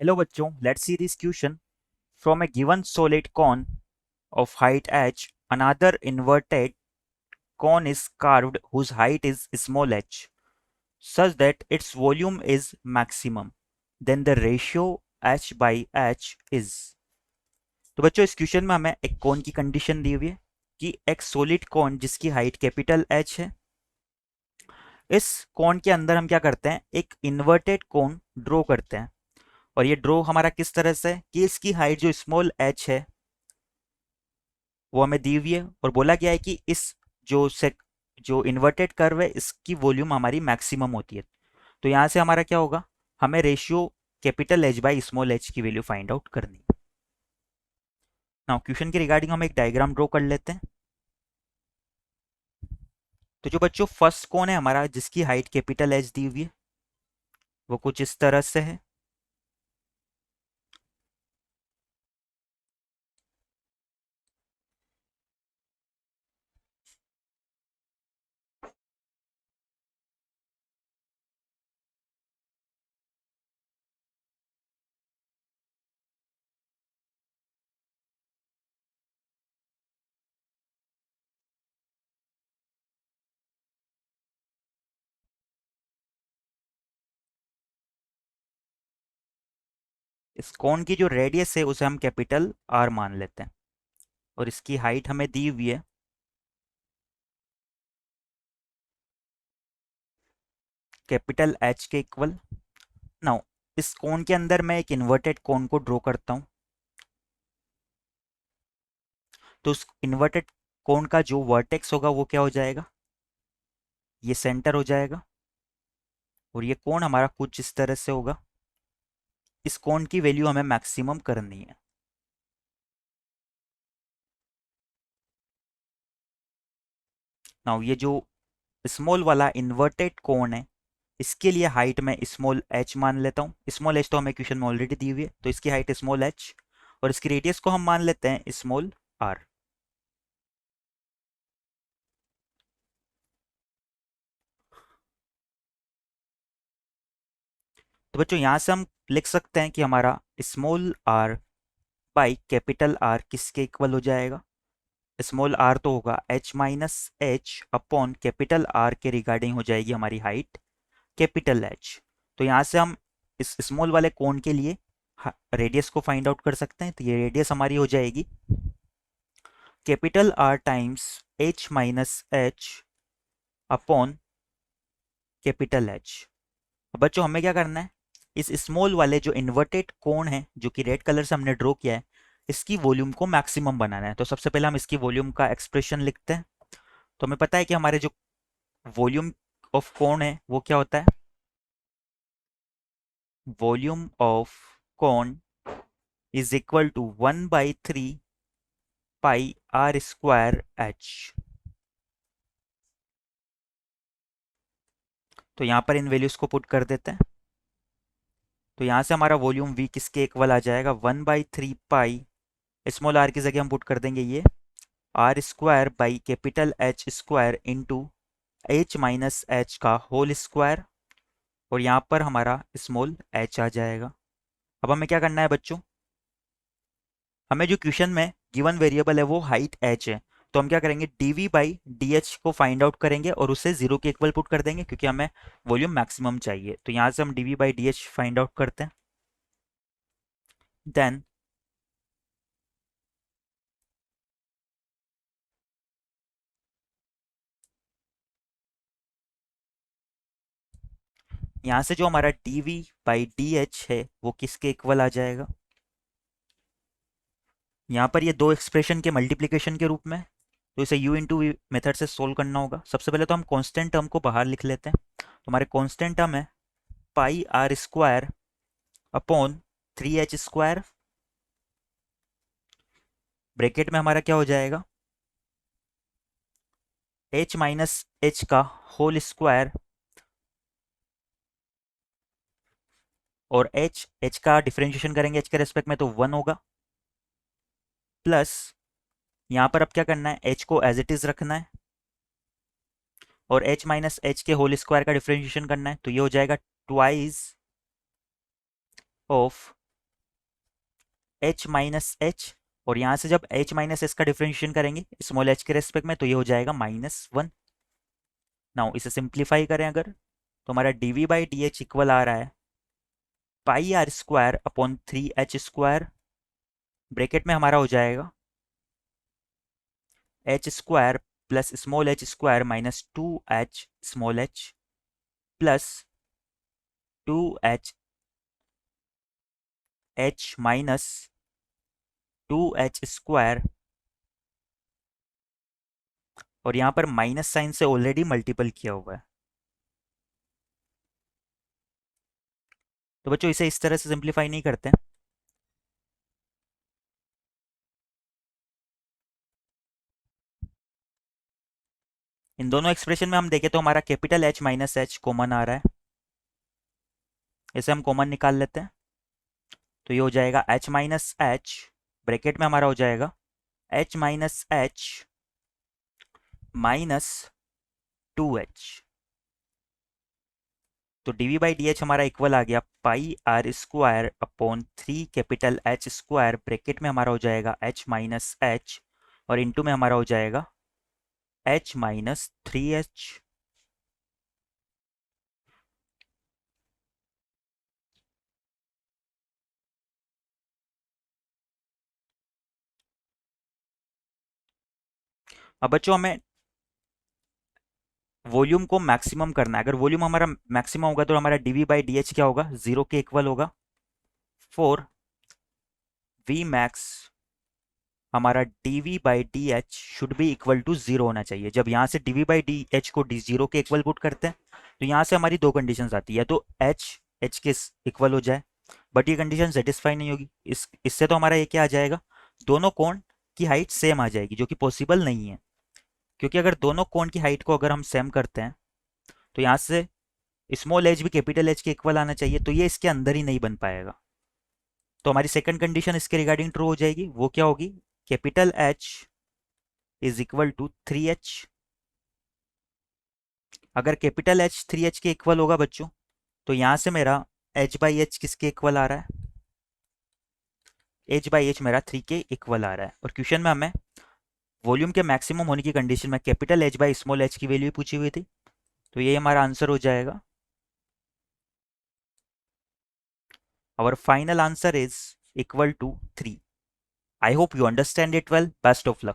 Hello बच्चों, let's see this question. From a given solid cone of height h, another inverted cone is carved whose height is small h, such that its volume is maximum. Then the ratio h by h is. तो बच्चों इस question में हमें एक कोन की condition दी हुई है कि एक सॉलिड कोन जिसकी हाइट कैपिटल एच है, इस कोन के अंदर हम क्या करते हैं, एक इन्वर्टेड कोन ड्रॉ करते हैं। और ये ड्रॉ हमारा किस तरह से है कि इसकी हाइट जो स्मॉल एच है वो हमें दी हुई है और बोला गया है कि इस जो इन्वर्टेड कर्व है इसकी वॉल्यूम हमारी मैक्सिमम होती है। तो यहाँ से हमारा क्या होगा, हमें ratio capital H by small H की वैल्यू फाइंड आउट करनी है। नाउ क्वेश्चन के रिगार्डिंग हम एक डायग्राम ड्रॉ कर लेते हैं। तो जो बच्चों फर्स्ट कौन है हमारा जिसकी हाइट कैपिटल एच दी हुई है वो कुछ इस तरह से है। इस कौन की जो रेडियस है उसे हम कैपिटल आर मान लेते हैं और इसकी हाइट हमें दी हुई है कैपिटल एच के इक्वल। नाउ इस कोन के अंदर मैं एक इन्वर्टेड कोन को ड्रॉ करता हूं। तो उस इन्वर्टेड कोन का जो वर्टेक्स होगा वो क्या हो जाएगा, ये सेंटर हो जाएगा। और ये कोण हमारा कुछ इस तरह से होगा। इस कोण की वैल्यू हमें मैक्सिमम करनी है। नाउ ये जो स्मॉल वाला इन्वर्टेड कोण है इसके लिए हाइट में स्मॉल एच मान लेता हूँ। स्मॉल एच तो हमें क्वेश्चन में ऑलरेडी दी हुई है, तो इसकी हाइट स्मॉल एच और इसकी रेडियस को हम मान लेते हैं स्मॉल आर। तो बच्चों यहां से हम लिख सकते हैं कि हमारा small r by capital r किसके इक्वल हो जाएगा। स्मॉल आर तो होगा h minus h upon capital r के रिगार्डिंग हो जाएगी हमारी हाइट कैपिटल एच। तो यहां से हम इस स्मॉल वाले कोण के लिए रेडियस को फाइंड आउट कर सकते हैं। तो ये रेडियस हमारी हो जाएगी capital R times H minus h upon capital H. बच्चों हमें क्या करना है, इस स्मॉल वाले जो इन्वर्टेड कोण है जो कि रेड कलर से हमने ड्रॉ किया है इसकी वॉल्यूम को मैक्सिमम बनाना है। तो सबसे पहले हम इसकी वॉल्यूम का एक्सप्रेशन लिखते हैं। तो हमें पता है कि हमारे जो वॉल्यूम ऑफ कोण है वो क्या होता है, volume of cone is equal to 1/3 pi r square h. तो यहां पर इन वैल्यूज को पुट कर देते हैं। तो यहां से हमारा वॉल्यूम वी किसके इक्वल आ जाएगा, 1/3 पाई स्मॉल आर की जगह हम पुट कर देंगे ये r square by capital h square into h minus H का होल स्क्वायर। और यहाँ पर हमारा स्मॉल एच आ जाएगा। अब हमें क्या करना है बच्चों, हमें जो क्वेश्चन में गिवन वेरिएबल है वो हाइट एच है। तो हम क्या करेंगे, डीवी बाई डी एच को फाइंड आउट करेंगे और उसे जीरो के इक्वल पुट कर देंगे क्योंकि हमें वॉल्यूम मैक्सिमम चाहिए। तो यहाँ से हम dv by D h find out करते हैं। देन यहाँ से जो हमारा डीवी बाई डी एच है वो किसके इक्वल आ जाएगा, यहाँ पर ये दो एक्सप्रेशन के मल्टीप्लीकेशन के रूप में। तो इसे u इंटू वी मेथड से सोल्व करना होगा। सबसे पहले तो हम कांस्टेंट टर्म को बाहर लिख लेते हैं। तो हमारे कांस्टेंट टर्म है pi r square upon 3h square. Bracket में हमारा क्या हो जाएगा, h माइनस एच का होल स्क्वायर और h का डिफरेंशिएशन करेंगे h के रेस्पेक्ट में तो 1 होगा, प्लस यहाँ पर अब क्या करना है, h को एज इट इज रखना है और h माइनस एच के होल स्क्वायर का डिफरेंशिएशन करना है। तो ये हो जाएगा twice of H minus H, और यहाँ से जब एच माइनस एस का डिफ्रेंशिएशन करेंगे स्मॉल एच के रेस्पेक्ट में, तो ये हो जाएगा -1। नाउ इसे सिंप्लीफाई करें अगर, तो हमारा D by D H equal आ रहा है pi r square upon 3h square, bracket में हमारा हो जाएगा H square plus small H square minus 2h small H plus 2h H minus 2h square, और यहाँ पर माइनस साइन से ऑलरेडी मल्टीपल किया हुआ है। तो बच्चों इसे इस तरह से सिंप्लीफाई नहीं करते हैं। इन दोनों एक्सप्रेशन में हम देखें तो हमारा capital H minus H common आ रहा है, इसे हम कॉमन निकाल लेते हैं। तो ये हो जाएगा एच माइनस एच, ब्रैकेट में हमारा हो जाएगा H minus H minus 2h। तो डी बाई डी एच हमारा इक्वल आ गया pi r square upon 3 capital H square, bracket में हमारा हो जाएगा एच माइनस एच, और इंटू में हमारा हो जाएगा एच माइनस 3h। अब बच्चों हमें वॉल्यूम को मैक्सिमम करना है। अगर वॉल्यूम हमारा मैक्सिमम होगा तो हमारा डीवी बाई डी एच क्या होगा, 0 के इक्वल होगा। फोर वी मैक्स, हमारा dv by D h should be equal to 0 होना चाहिए। जब यहाँ से dv बाई डी एच को डी 0 के इक्वल पुट करते हैं तो यहाँ से हमारी दो कंडीशंस आती है, तो h के इक्वल हो जाए, बट ये कंडीशन सेटिस्फाई नहीं होगी। इससे तो हमारा ये क्या आ जाएगा, दोनों कोण की हाइट सेम आ जाएगी, जो कि पॉसिबल नहीं है। क्योंकि अगर दोनों कोण की हाइट को अगर हम सेम करते हैं तो यहाँ से स्मॉल एच भी कैपिटल एच के इक्वल आना चाहिए, तो ये इसके अंदर ही नहीं बन पाएगा। तो हमारी सेकंड कंडीशन इसके रिगार्डिंग ट्रू हो जाएगी। वो क्या होगी, capital h is equal to 3h। अगर कैपिटल एच 3h के इक्वल होगा बच्चों, तो यहां से मेरा h बाई एच किसके इक्वल आ रहा है, h बाई एच मेरा 3 के इक्वल आ रहा है। और क्वेश्चन में हमें वॉल्यूम के मैक्सिमम होने की कंडीशन में capital H by small H की वैल्यू पूछी हुई थी, तो ये हमारा आंसर हो जाएगा। Our final answer is equal to 3. I hope you understand it well. Best of luck.